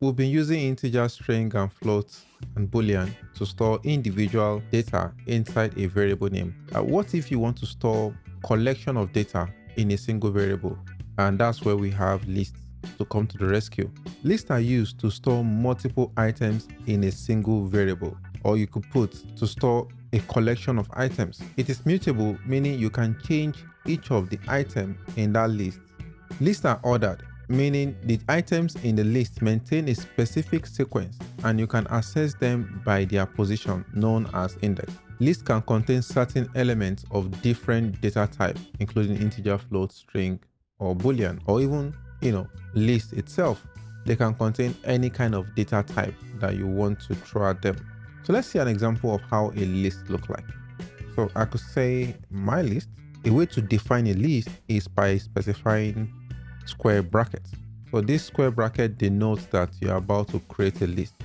We've been using integer, string, and float and boolean to store individual data inside a variable name. What if you want to store collection of data in a single variable? And that's where we have lists to come to the rescue. Lists are used to store multiple items in a single variable, or you could put to store a collection of items. It is mutable, meaning you can change each of the items in that list. Lists are ordered, meaning the items in the list maintain a specific sequence and you can access them by their position, known as index. Lists can contain certain elements of different data types, including integer, float, string, or boolean, or even, list itself. They can contain any kind of data type that you want to throw at them. So let's see an example of how a list looks like. So I could say my list. A way to define a list is by specifying square brackets. So this square bracket denotes that you're about to create a list.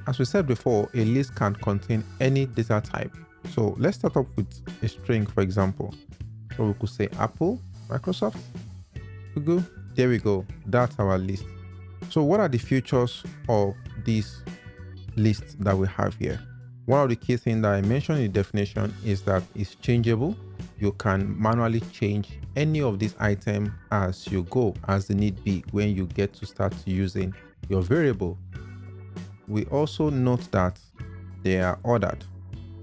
As we said before, a list can contain any data type. So let's start off with a string, for example. So we could say Apple, Microsoft, Google. There we go. That's our list. So what are the features of this list that we have here? One of the key things that I mentioned in the definition is that it's changeable. You can manually change any of these items as you go, as the need be, when you get to start using your variable. We also note that they are ordered,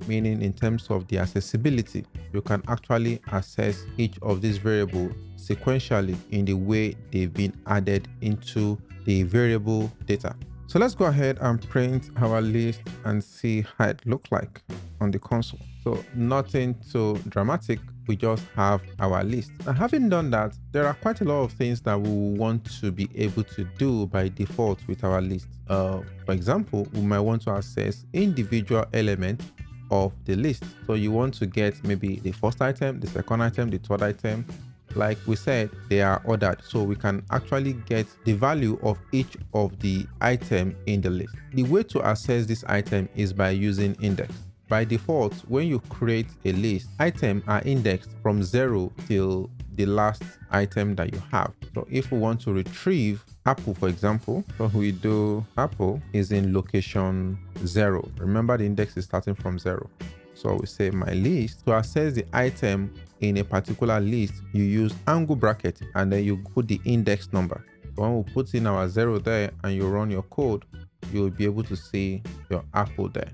meaning in terms of the accessibility, you can actually access each of these variables sequentially in the way they've been added into the variable data. So let's go ahead and print our list and see how it looks like on the console. So nothing too dramatic, we just have our list. Now, having done that, there are quite a lot of things that we want to be able to do by default with our list. For example, we might want to access individual elements of the list. So you want to get maybe the first item, the second item, the third item. Like we said, they are ordered, so we can actually get the value of each of the item in the list. The way to access this item is by using index. By default, when you create a list, items are indexed from 0 till the last item that you have. So if we want to retrieve Apple, for example, so we do Apple is in location 0. Remember, the index is starting from 0. So we say my list. To access the item in a particular list, you use angle bracket and then you put the index number. So when we put in our 0 there and you run your code, you'll be able to see your Apple there.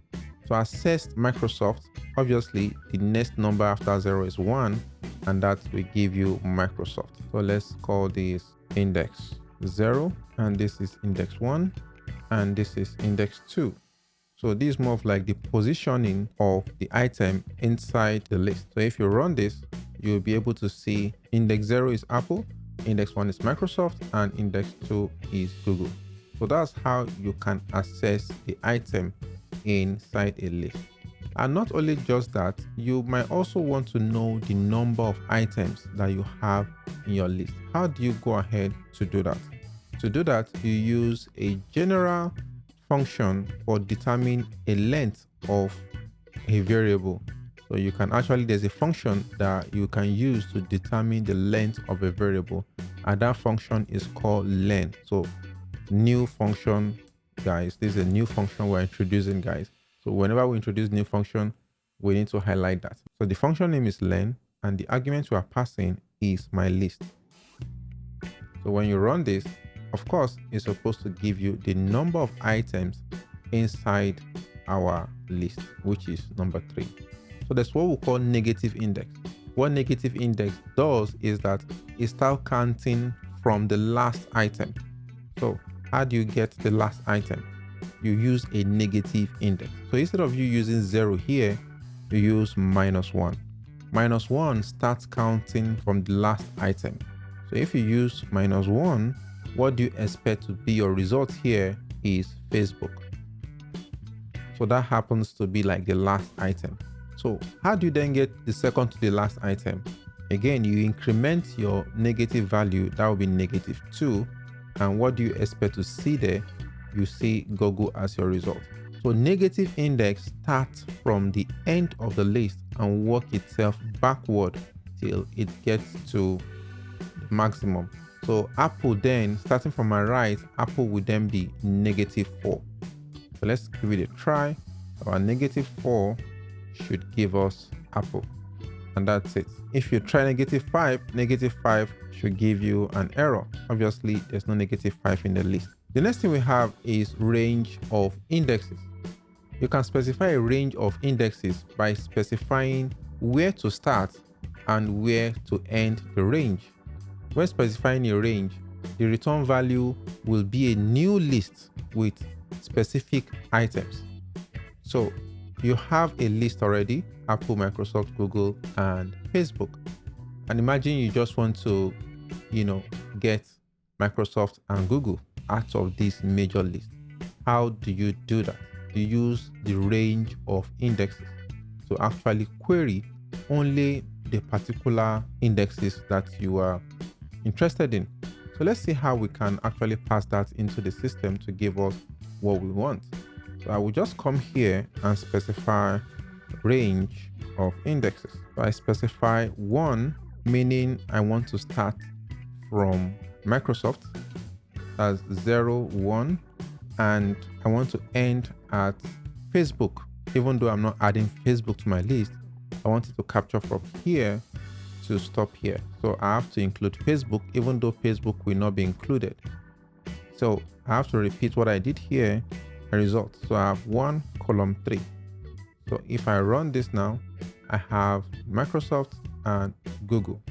To access Microsoft, obviously the next number after 0 is 1, and that will give you Microsoft. So let's call this index 0, and this is index 1, and this is index 2. So this is more of like the positioning of the item inside the list. So if you run this, you'll be able to see index 0 is Apple, index 1 is Microsoft, and index 2 is Google. So that's how you can access the item inside a list. And not only just that, you might also want to know the number of items that you have in your list. How do you go ahead to do that? To do that, you use a general function for determining a length of a variable. So you can actually, there's a function that you can use to determine the length of a variable, and that function is called len. So new function, guys, this is a new function we're introducing, guys. So whenever we introduce new function, we need to highlight that. So the function name is len, and the argument we are passing is my list. So when you run this, of course, it's supposed to give you the number of items inside our list, which is number 3. So that's what we call negative index. What negative index does is that it starts counting from the last item. So how do you get the last item? You use a negative index. So instead of you using 0 here, you use -1. -1 starts counting from the last item. So if you use -1, what do you expect to be your result here is Facebook. So that happens to be like the last item. So how do you then get the second to the last item? Again, you increment your negative value, that will be -2. And what do you expect to see there? You see Google as your result. So negative index starts from the end of the list and work itself backward till it gets to the maximum. So Apple then, starting from my right, Apple would then be -4. So let's give it a try. Our -4 should give us Apple. And that's it. If you try -5 should give you an error. Obviously, there's no -5 in the list. The next thing we have is range of indexes. You can specify a range of indexes by specifying where to start and where to end the range. When specifying a range, the return value will be a new list with specific items. So you have a list already: Apple, Microsoft, Google, and Facebook. And imagine you just want to, get Microsoft and Google out of this major list. How do you do that? You use the range of indexes to actually query only the particular indexes that you are interested in. So let's see how we can actually pass that into the system to give us what we want. So I will just come here and specify range of indexes. So I specify 1, meaning I want to start from Microsoft. That's 0, 1, and I want to end at Facebook. Even though I'm not adding Facebook to my list, I want it to capture from here to stop here. So I have to include Facebook, even though Facebook will not be included. So I have to repeat what I did here, a result. So I have 1, column 3. So if I run this now, I have Microsoft and Google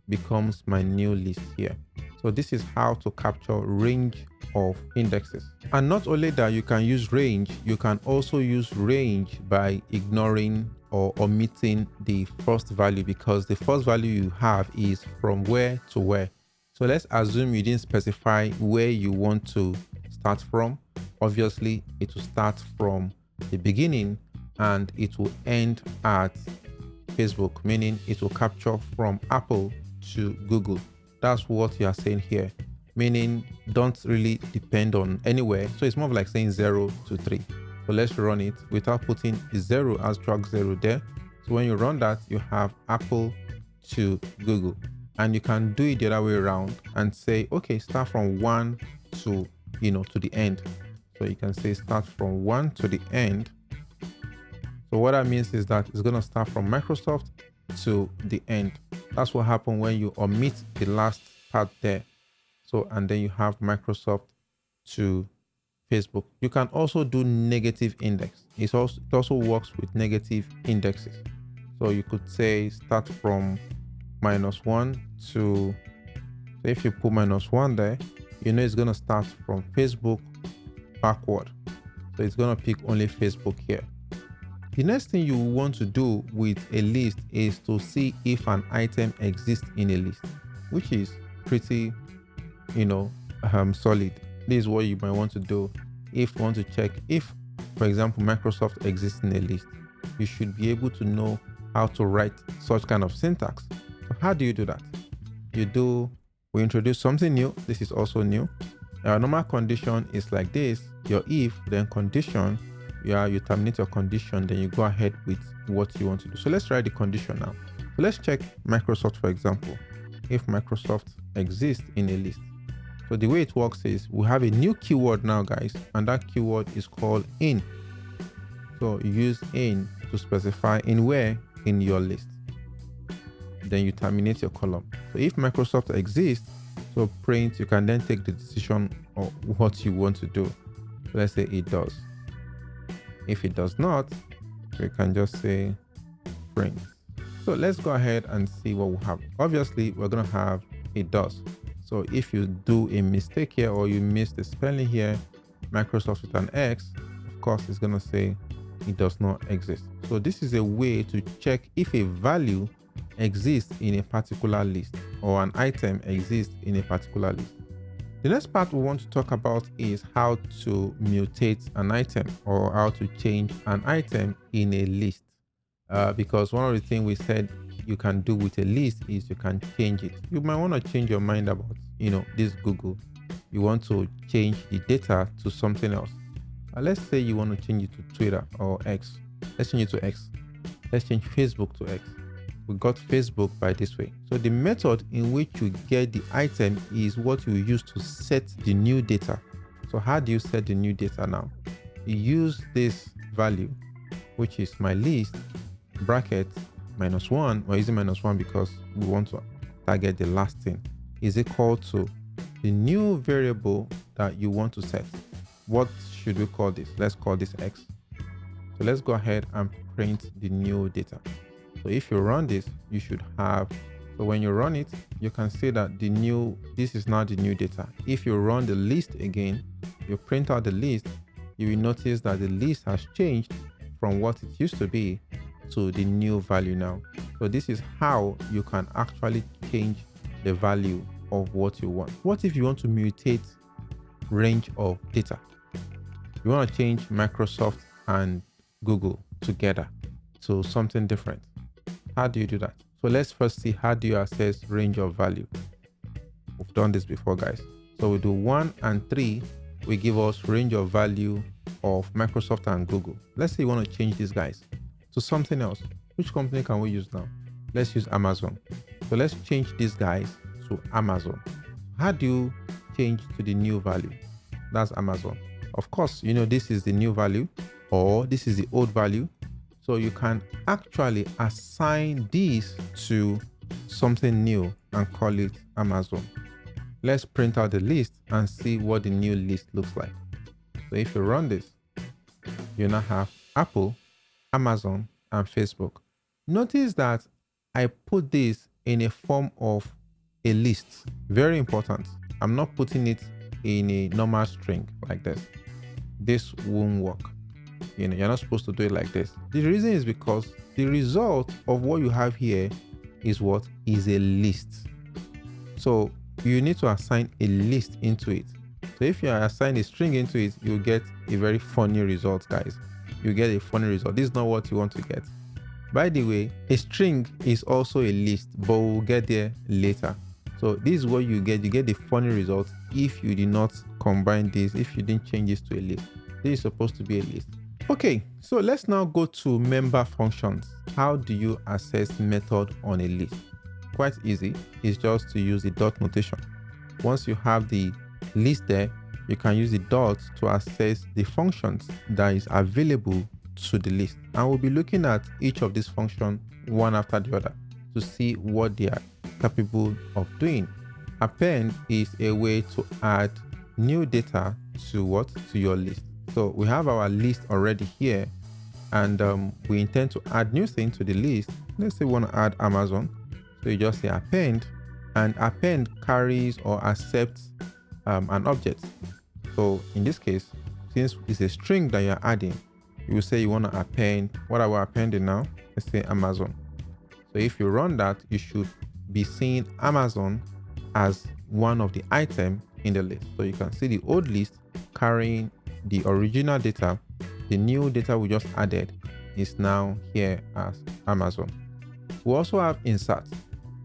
becomes my new list here. So this is how to capture range of indexes. And not only that, you can use range, you can also use range by ignoring or omitting the first value, because the first value you have is from where to where. So let's assume you didn't specify where you want to start from. Obviously, it will start from the beginning and it will end at Facebook, meaning it will capture from Apple to Google. That's what you are saying here, meaning don't really depend on anywhere. So it's more of like saying 0 to 3. So let's run it without putting 0 as drag 0 there. So when you run that, you have Apple to Google, and you can do it the other way around and say, okay, start from 1 to, to the end. So you can say start from 1 to the end. So what that means is that it's going to start from Microsoft to the end. That's what happens when you omit the last part there. So, and then you have Microsoft to Facebook. You can also do negative index. It also works with negative indexes. So you could say start from -1 to, so if you put -1 there, it's going to start from Facebook backward. So it's going to pick only Facebook here. The next thing you want to do with a list is to see if an item exists in a list, which is pretty, solid. This is what you might want to do if you want to check if, for example, Microsoft exists in a list. You should be able to know how to write such kind of syntax. So how do you do that? We introduce something new. This is also new. Our normal condition is like this: your if, then condition. You terminate your condition, then you go ahead with what you want to do. So let's write the condition now. So let's check Microsoft, for example, if Microsoft exists in a list. So the way it works is we have a new keyword now, guys, and that keyword is called in. So you use in to specify in where in your list. Then you terminate your column. So if Microsoft exists, so print, you can then take the decision of what you want to do. So let's say it does. If it does not, we can just say print. So let's go ahead and see what we have. Obviously, we're going to have it does. So if you do a mistake here or you miss the spelling here, Microsoft with an X, of course, it's going to say it does not exist. So this is a way to check if a value exists in a particular list or an item exists in a particular list. The next part we want to talk about is how to mutate an item or how to change an item in a list. Because one of the things we said you can do with a list is you can change it. You might want to change your mind about, this Google. You want to change the data to something else. Let's say you want to change it to Twitter or X. Let's change it to X. Let's change Facebook to X. we got Facebook by this way. So the method in which you get the item is what you use to set the new data. So how do you set the new data now? You use this value, which is my list, bracket, -1. We're using -1 because we want to target the last thing, is equal to the new variable that you want to set. What should we call this? Let's call this X. So let's go ahead and print the new data. So if you run this, you should have, so when you run it, you can see that this is now the new data. If you run the list again, you print out the list, you will notice that the list has changed from what it used to be to the new value now. So this is how you can actually change the value of what you want. What if you want to mutate range of data? You want to change Microsoft and Google together to something different. How do you do that? So let's first see, how do you access range of value? We've done this before, guys. So we do 1 and 3 will give us range of value of Microsoft and Google. Let's say you want to change these guys to something else. Which company can we use now? Let's use Amazon. So let's change these guys to Amazon. How do you change to the new value? That's Amazon. Of course, you know, this is the new value or this is the old value. So you can actually assign this to something new and call it Amazon. Let's print out the list and see what the new list looks like. So if you run this, you now have Apple, Amazon, and Facebook. Notice that I put this in a form of a list. Very important. I'm not putting it in a normal string like this. This won't work. You know, you're not supposed to do it like this. The reason is because the result of what you have here is what is a list. So you need to assign a list into it. So if you assign a string into it, you'll get a very funny result, guys. You get a funny result. This is not what you want to get. By the way, a string is also a list, but we'll get there later. So this is what you get. You get the funny result if you did not combine this, if you didn't change this to a list. This is supposed to be a list. Okay, so let's now go to member functions. How do you access method on a list? Quite easy. It's just to use the dot notation. Once you have the list there, you can use the dot to access the functions that is available to the list. And we'll be looking at each of these functions one after the other to see what they are capable of doing. Append is a way to add new data to your list. So we have our list already here, and we intend to add new things to the list. Let's say we want to add Amazon. So you just say append, and append carries or accepts an object. So in this case, since it's a string that you're adding, you will say you want to append. What are we appending now? Let's say Amazon. So if you run that, you should be seeing Amazon as one of the items in the list. So you can see the old list carrying the original data. The new data we just added is now here as Amazon. We also have insert.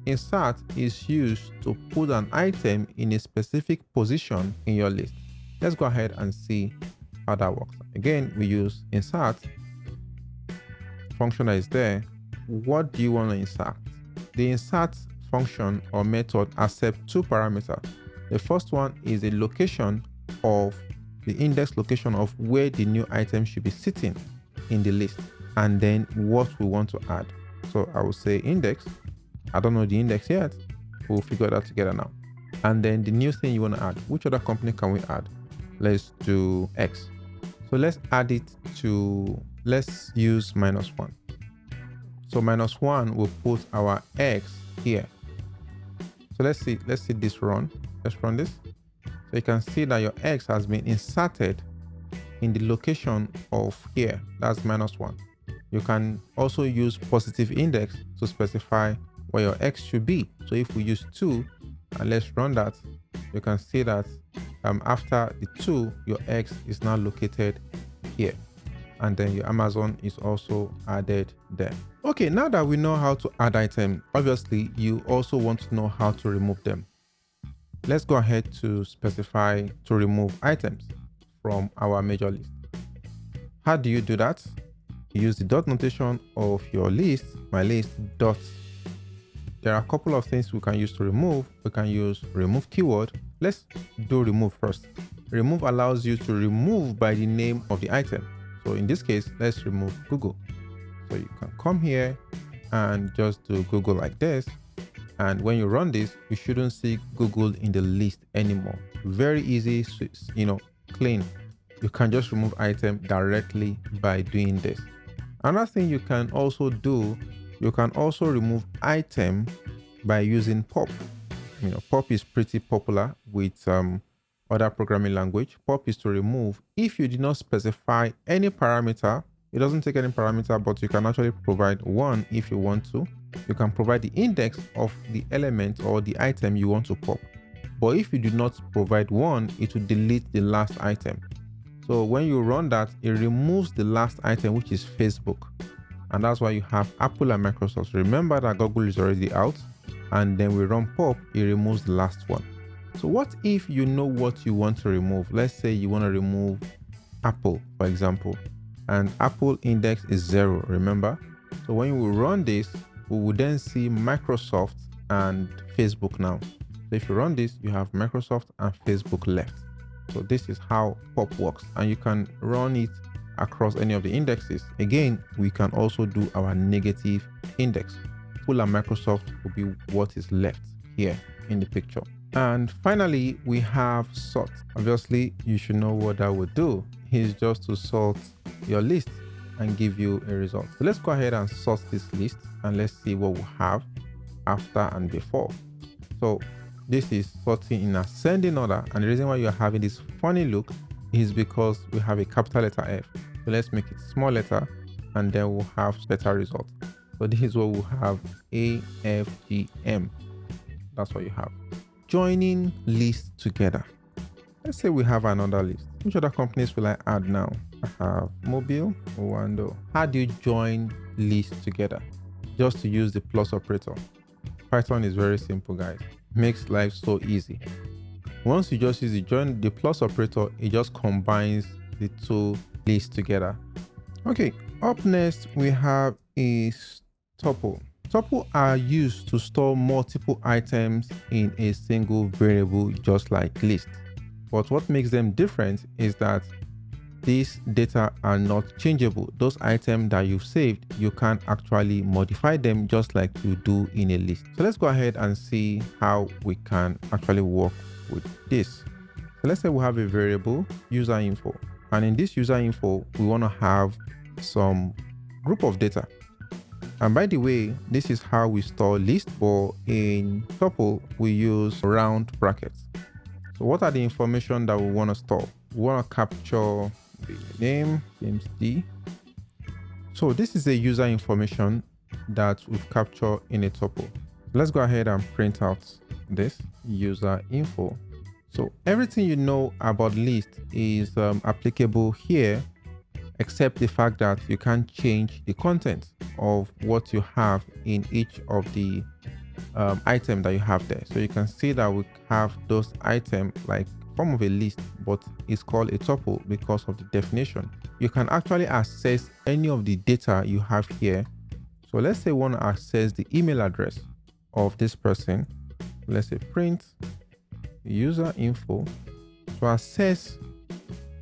Insert is used to put an item in a specific position in your list. Let's go ahead and see how that works. Again, we use insert. Function that is there. What do you want to insert? The insert function or method accepts two parameters. The first one is a location of the index location of where the new item should be sitting in the list, and then what we want to add. So I will say index. I don't know the index yet. We'll figure that together now. And then the new thing you want to add. Which other company can we add? Let's do X. So let's add it to, let's use -1. So -1 will put our X here. So let's see this run. Let's run this. So you can see that your X has been inserted in the location of here. That's -1. You can also use positive index to specify where your X should be. So if we use 2 and let's run that, you can see that after the 2, your X is now located here. And then your Amazon is also added there. Okay, now that we know how to add items, obviously you also want to know how to remove them. Let's go ahead to specify to remove items from our major list. How do you do that? You use the dot notation of your list, my list dot there are a couple of things we can use to remove. We can use remove keyword. Let's do remove first. Remove allows you to remove by the name of the item. So in this case, let's remove Google. So you can come here and just do Google like this. And when you run this, you shouldn't see Google in the list anymore. Very easy, clean. You can just remove item directly by doing this. Another thing you can also do, you can also remove item by using pop. Pop is pretty popular with other programming language. Pop is to remove if you did not specify any parameter. It doesn't take any parameter, but you can actually provide one if you want to. You can provide the index of the element or the item you want to pop. But if you do not provide one, it will delete the last item. So when you run that, it removes the last item, which is Facebook. And that's why you have Apple and Microsoft. Remember that Google is already out, and then we run pop, it removes the last one. So what if you know what you want to remove? Let's say you want to remove Apple, for example, and Apple index is 0, remember? So when we run this, we will then see Microsoft and Facebook now. So if you run this, you have Microsoft and Facebook left. So this is how pop works, and you can run it across any of the indexes. Again, we can also do our negative index. Apple and Microsoft will be what is left here in the picture. And finally, we have sort. Obviously, you should know what that would do. It's just to sort your list and give you a result. So let's go ahead and sort this list and let's see what we have after and before. So this is sorting in ascending order, and the reason why you're having this funny look is because we have a capital letter F. So let's make it small letter, and then we'll have better results. So this is what we'll have: A, F, G, M. That's what you have. Joining lists together. Let's say we have another list. Which other companies will I add now? I have Mobile, Wando. How do you join lists together? Just to use the plus operator. Python is very simple, guys. Makes life so easy. Once you just use the plus operator, it just combines the two lists together. Okay, up next we have is tuple. Tuple are used to store multiple items in a single variable, just like list. But what makes them different is that these data are not changeable. Those items that you've saved, you can't actually modify them just like you do in a list. So let's go ahead and see how we can actually work with this. So let's say we have a variable user info, and in this user info, we want to have some group of data. And by the way, this is how we store lists, but in tuple, we use round brackets. So what are the information that we want to store? We want to capture the name, James D. So this is a user information that we've captured in a tuple. Let's go ahead and print out this user info. So everything you know about list is applicable here, except the fact that you can't change the content of what you have in each of the item that you have there. So you can see that we have those items like form of a list, but it's called a tuple because of the definition. You can actually access any of the data you have here. So let's say we want to access the email address of this person. Let's say print user info. To access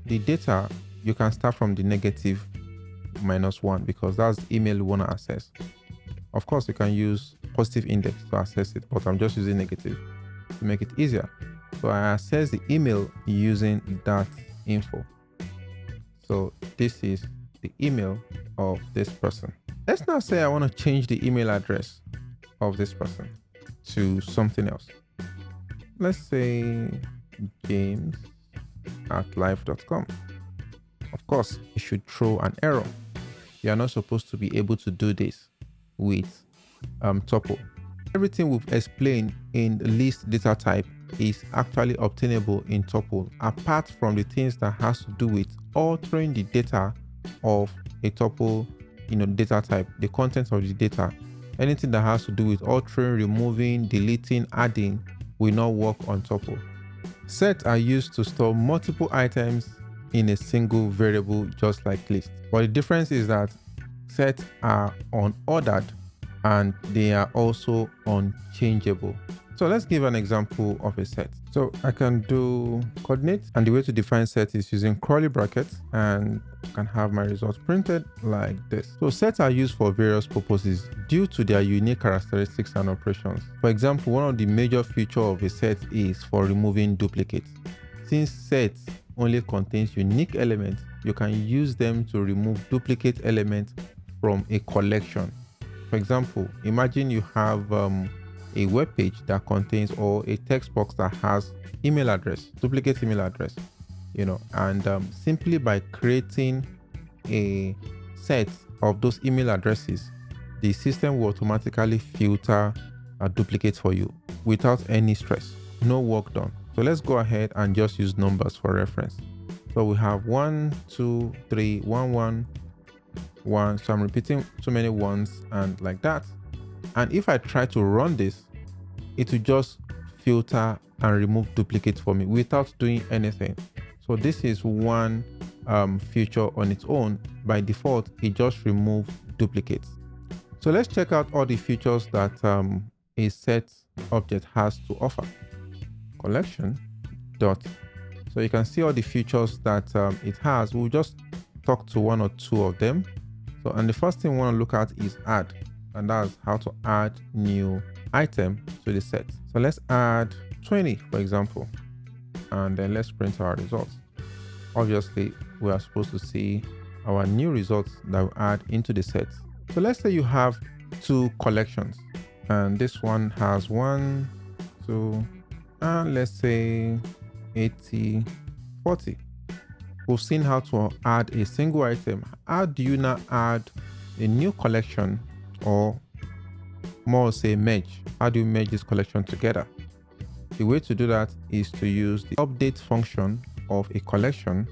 the data, you can start from the negative -1 because that's the email you want to access. Of course, you can use positive index to access it, but I'm just using negative to make it easier. So I access the email using that info. So this is the email of this person. Let's now say I want to change the email address of this person to something else. Let's say james@live.com. Of course, it should throw an error. You are not supposed to be able to do this with tuple. Everything we've explained in the list data type is actually obtainable in tuple, apart from the things that has to do with altering the data of a tuple, data type, the content of the data. Anything that has to do with altering, removing, deleting, adding will not work on tuple. Sets are used to store multiple items in a single variable, just like list. But the difference is that sets are unordered and they are also unchangeable. So let's give an example of a set. So I can do coordinates, and the way to define set is using curly brackets, and I can have my results printed like this. So sets are used for various purposes due to their unique characteristics and operations. For example, one of the major features of a set is for removing duplicates. Since sets only contains unique elements, you can use them to remove duplicate elements from a collection. For example, imagine you have a web page that contains, or a text box that has email address, duplicate email address, and simply by creating a set of those email addresses, the system will automatically filter a duplicate for you without any stress, no work done. So let's go ahead and just use numbers for reference. So we have 1, 2, 3, 1, 1, 1. So I'm repeating too many ones and like that. And if I try to run this, it will just filter and remove duplicates for me without doing anything. So this is one feature on its own. By default, it just removes duplicates. So let's check out all the features that a set object has to offer. Collection dot. So you can see all the features that it has. We'll just talk to one or two of them. So, and the first thing we want to look at is add, and that's how to add new item to the set. So let's add 20, for example, and then let's print our results. Obviously, we are supposed to see our new results that we add into the set. So let's say you have two collections, and this one has 1, 2, and let's say 80, 40. We've seen how to add a single item. How do you now add a new collection, or more say merge? How do you merge this collection together? The way to do that is to use the update function of a collection,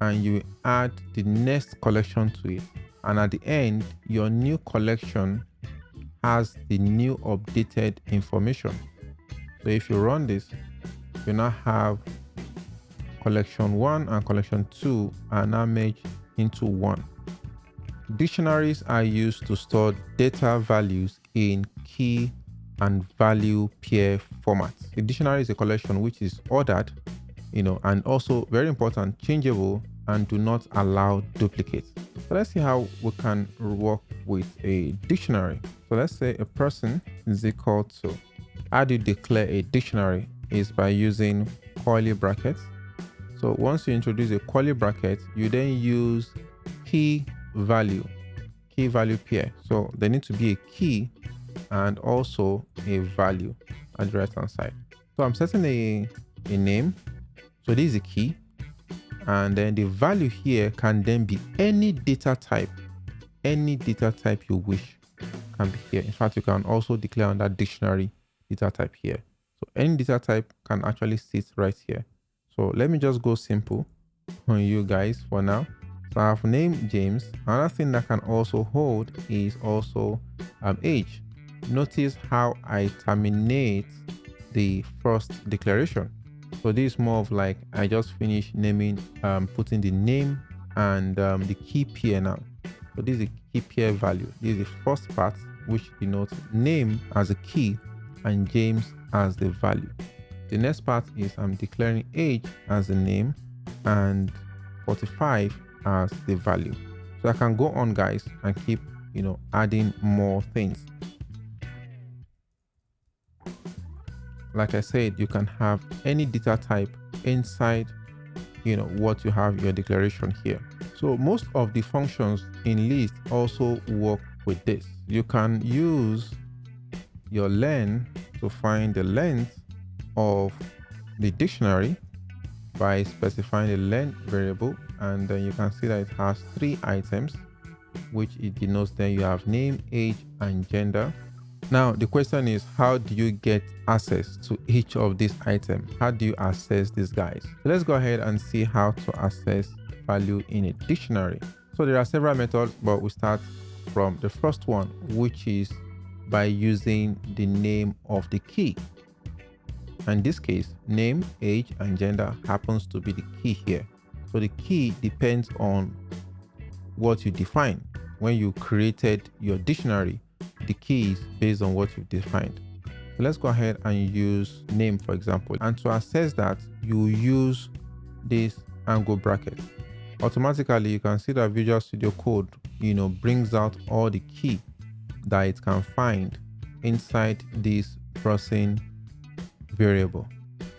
and you add the next collection to it. And at the end, your new collection has the new updated information. So if you run this, you now have collection 1 and collection 2 are now merged into one. Dictionaries are used to store data values in key and value pair formats. A dictionary is a collection which is ordered, and also very important, changeable, and do not allow duplicates. So let's see how we can work with a dictionary. So let's say a person is equal to, how do you declare a dictionary is by using curly brackets. So once you introduce a curly bracket, you then use key value pair. So there needs to be a key and also a value at the right hand side. So I'm setting a name. So this is a key. And then the value here can then be any data type. Any data type you wish can be here. In fact, you can also declare on that dictionary data type here. So any data type can actually sit right here. So let me just go simple on you guys for now. So I have name James. Another thing that can also hold is also age. Notice how I terminate the first declaration. So this is more of like I just finished naming, putting the name and the key pair now. So this is the key pair value. This is the first part, which denotes name as a key and James as the value. The next part is I'm declaring age as the name and 45 as the value. So I can go on, guys, and keep adding more things. Like I said, you can have any data type inside what you have your declaration here. So most of the functions in list also work with this. You can use your len to find the length of the dictionary by specifying the len variable, and then you can see that it has 3 items, which it denotes. Then you have name, age, and gender. Now the question is, how do you get access to each of these items? How do you access these guys? So let's go ahead and see how to access value in a dictionary. So there are several methods, but we start from the first one, which is by using the name of the key. In this case, name, age, and gender happens to be the key here. So the key depends on what you define. When you created your dictionary, the keys based on what you've defined. So let's go ahead and use name, for example. And to access that, you use this angle bracket. Automatically, you can see that Visual Studio Code, brings out all the key that it can find inside this person variable.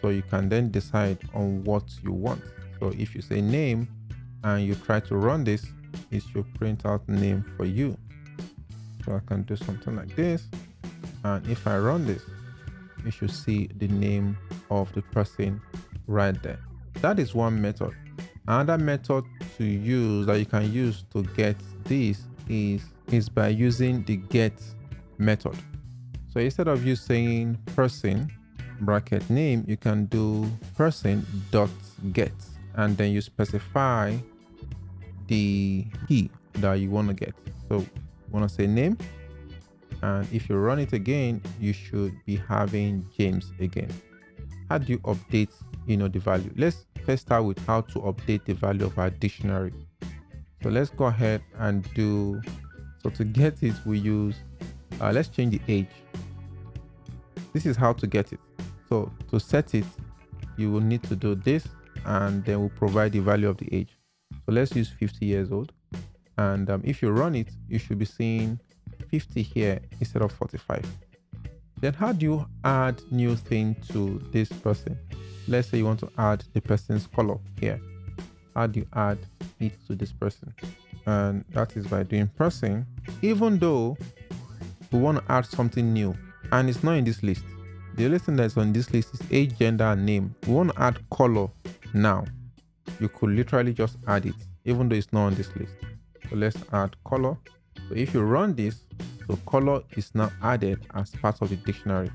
So you can then decide on what you want. So if you say name and you try to run this, it should print out name for you. So I can do something like this. And if I run this, you should see the name of the person right there. That is one method. Another method to use that you can use to get this is by using the get method. So instead of you saying person bracket name, you can do person dot get, and then you specify the key that you want to get. So you want to say name, and if you run it again, you should be having James again. How do you update the value? Let's first start with how to update the value of our dictionary. So let's go ahead and do, so to get it, we use let's change the age. This is how to get it. So to set it, you will need to do this, and then we'll provide the value of the age. So let's use 50 years old. And if you run it, you should be seeing 50 here instead of 45. Then how do you add new thing to this person? Let's say you want to add the person's color here. How do you add it to this person? And that is by doing person, even though we want to add something new and it's not in this list. The only thing that's on this list is age, gender, and name. We want to add color now. You could literally just add it, even though it's not on this list. So let's add color. So if you run this, so color is now added as part of the dictionary.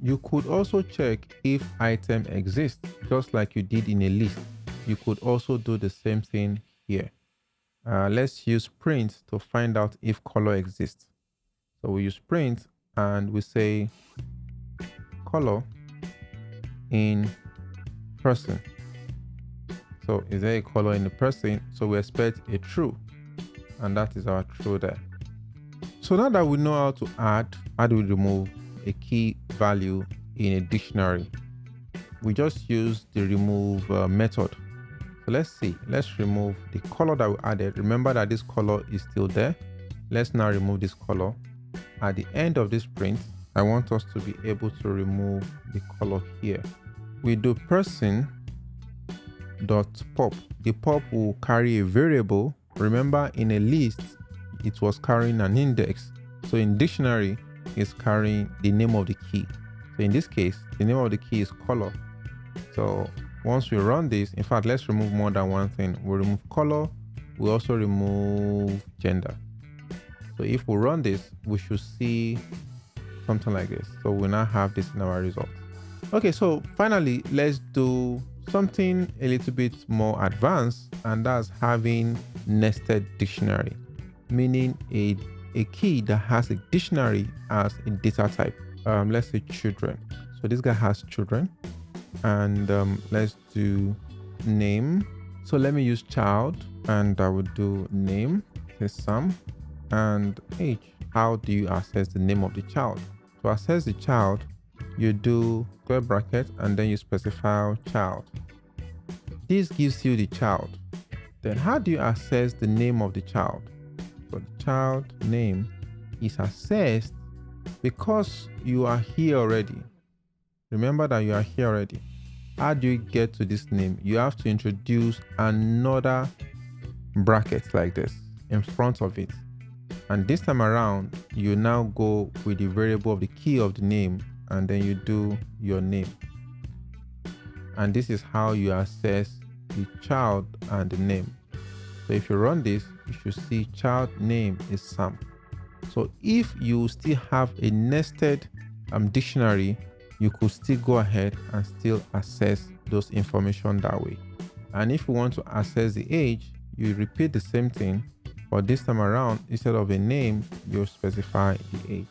You could also check if item exists, just like you did in a list. You could also do the same thing here. Let's use print to find out if color exists. So we use print and we say color in person. So is there a color in the person? So we expect a true, and that is our true there. So now that we know how to add, how do we remove a key value in a dictionary? We just use the remove method. So let's see, let's remove the color that we added. Remember that this color is still there. Let's now remove this color. At the end of this print, I want us to be able to remove the color here. We do person dot pop. The pop will carry a variable. Remember, in a list, it was carrying an index. So in dictionary, it's carrying the name of the key. So in this case, the name of the key is color. So once we run this, in fact, let's remove more than one thing. We remove color. We also remove gender. So if we run this, we should see something like this. So we now have this in our result. Okay, so finally, let's do something a little bit more advanced, and that's having nested dictionary, meaning a key that has a dictionary as a data type. Let's say children. So this guy has children, and let's do name. So let me use child, and I would do name, say Sam, and age. How do you access the name of the child? To access the child, you do square bracket and then you specify child. This gives you the child. Then how do you access the name of the child? So the child name is accessed because you are here already. Remember that you are here already. How do you get to this name? You have to introduce another bracket like this in front of it. And this time around, you now go with the variable of the key of the name, and then you do your name. And this is how you access the child and the name. So if you run this, you should see child name is Sam. So if you still have a nested dictionary, you could still go ahead and still access those information that way. And if you want to access the age, you repeat the same thing, but this time around, instead of a name, you specify the age.